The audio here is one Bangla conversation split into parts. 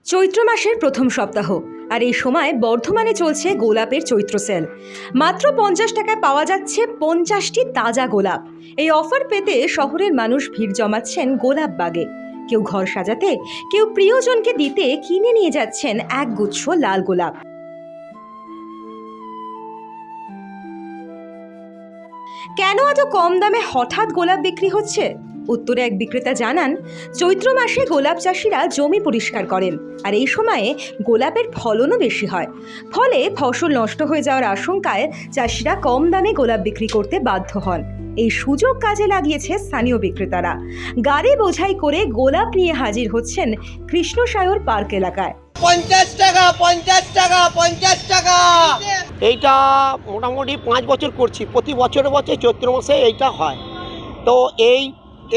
চৈত্র মাসের প্রথম সপ্তাহ আর এই সময় বর্ধমানে চলছে গোলাপের চৈত্র সেল। মাত্র 50 টাকায় পাওয়া যাচ্ছে 50টি তাজা গোলাপ। এই অফার পেতে শহরের মানুষ ভিড় জমাচ্ছেন গোলাপ বাগে। কেউ ঘর সাজাতে, কেউ প্রিয়জনকে দিতে কিনে নিয়ে যাচ্ছেন একগুচ্ছ লাল গোলাপ। কেন এত কম দামে হঠাৎ গোলাপ বিক্রি হচ্ছে? উত্তরে এক বিক্রেতা জানান, চৈত্র মাসে গোলাপ চাষিরা জমি পরিষ্কার করেন আর এই সময়ে গোলাপের ফলনও বেশি হয়। ফলে ফসল নষ্ট হয়ে যাওয়ার আশঙ্কায় চাষিরা কম দামে গোলাপ বিক্রি করতে বাধ্য হন। এই সুযোগ কাজে লাগিয়েছে স্থানীয় বিক্রেতারা। গাড়ি বোঝাই করে গোলাপ নিয়ে হাজির হচ্ছেন কৃষ্ণসায়র পার্ক এলাকায়। 50 টাকা 50 টাকা 50 টাকা। এইটা মোটামুটি 5 বছর করছি, প্রতি বছরে চৈত্র মাসে এইটা হয়। তো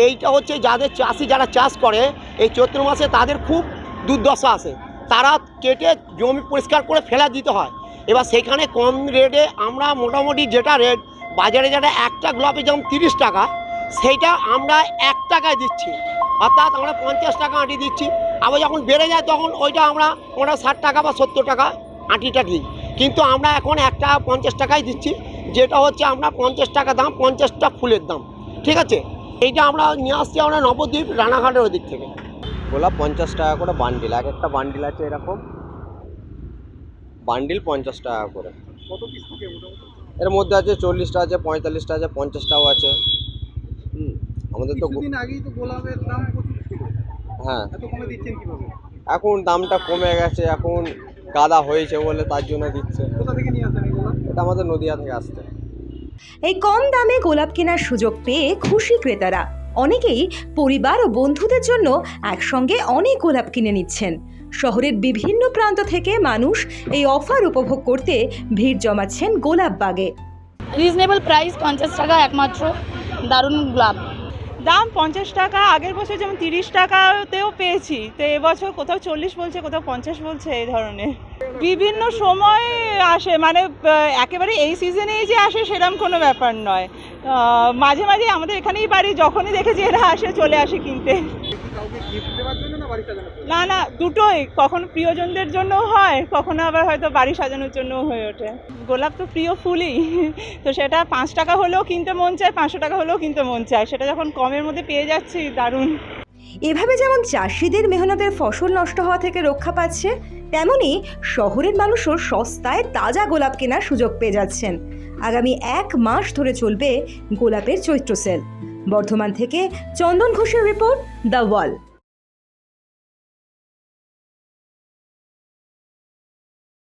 এইটা হচ্ছে যাদের চাষি যারা চাষ করে এই চৈত্র মাসে তাদের খুব দুর্দশা আসে, তারা কেটে জমি পরিষ্কার করে ফেলা দিতে হয়। এবার সেখানে কম রেটে আমরা মোটামুটি যেটা রেট বাজারে যেটা একটা গোলাপে যেমন 30 টাকা, সেইটা আমরা 1 টাকায় দিচ্ছি, অর্থাৎ আমরা 50 টাকা আঁটি দিচ্ছি। আবার যখন বেড়ে যায় তখন ওইটা আমরা 60 টাকা বা 70 টাকা আঁটিটা দিই, কিন্তু আমরা এখন 1 টাকা 50 টাকায় দিচ্ছি, যেটা হচ্ছে আমরা 50 টাকা দাম, 50টা ফুলের দাম। ঠিক আছে, এইটা আমরা নিয়ে আসছি আমরা নবদ্বীপ রানাঘাটের ওই দিক থেকে। গোলাপ 50 টাকা করে বান্ডিল, এক একটা বান্ডিল আছে এরকম বান্ডিল 50 টাকা করে। কত পিস থাকে মোটামুটি? এর মধ্যে আছে 40টা আছে, 45টা আছে, 50টাও আছে। আমাদের তো কিছুদিন আগেই তো গোলাপের দাম প্রচুর ছিল, হ্যাঁ, এত কমে দিচ্ছেন কিভাবে? এখন দামটা কমে গেছে, এখন গাদা হয়েছে বলে তার জন্য দিচ্ছে। কোথা থেকে নিয়ে আসেন এই গোলাপ? এটা আমাদের নদিয়া থেকে আসছে। এই কম দামে গোলাপ কেনার সুযোগ পেয়ে খুশি ক্রেতারা। অনেকেই পরিবার ও বন্ধুদের জন্য একসঙ্গে অনেক গোলাপ কিনে নিচ্ছেন। শহরের বিভিন্ন প্রান্ত থেকে মানুষ এই অফার উপভোগ করতে ভিড় জমাচ্ছেন গোলাপ বাগে। রিজনেবল প্রাইস 50 টাকা একমাত্র, দারুণ গোলাপ। দাম 50 টাকা, আগের বছর যেমন 30 টাকাতেও পেয়েছি, তো এবছর কোথাও 40 বলছে, কোথাও 50 বলছে, এই ধরনের। বিভিন্ন সময় আসে, মানে একেবারে এই সিজনেই যে আসে সেরকম কোনো ব্যাপার নয়। মাঝে মাঝে আমাদের এখানেই বাড়ি, যখনই দেখেছি এরা আসে, চলে আসে কিনতে। কাউকে গিফট দেওয়ার জন্য না বাড়ি সাজানোর জন্য? না, দুটোই, কখনো প্রিয়জনদের জন্যও হয়, কখনো আবার হয়তো বাড়ি সাজানোর জন্যও হয়ে ওঠে। গোলাপ তো প্রিয় ফুলই, তো সেটা 5 টাকা হলেও কিনতে মন চায়, 500 টাকা হলেও কিনতে মন চায়। সেটা যখন কমের মধ্যে পেয়ে যাচ্ছি, দারুণ। এভাবে যেমন চাষিদের মেহনতের ফসল নষ্ট হওয়া থেকে রক্ষা পাচ্ছে, তেমনি শহরের মানুষও সস্তায় তাজা গোলাপ কেনার সুযোগ পেয়ে যাচ্ছেন। আগামী 1 মাস ধরে চলবে গোলাপের চৈত্র সেল। বর্ধমান থেকে চন্দন ঘোষের রিপোর্ট, দ্য ওয়াল।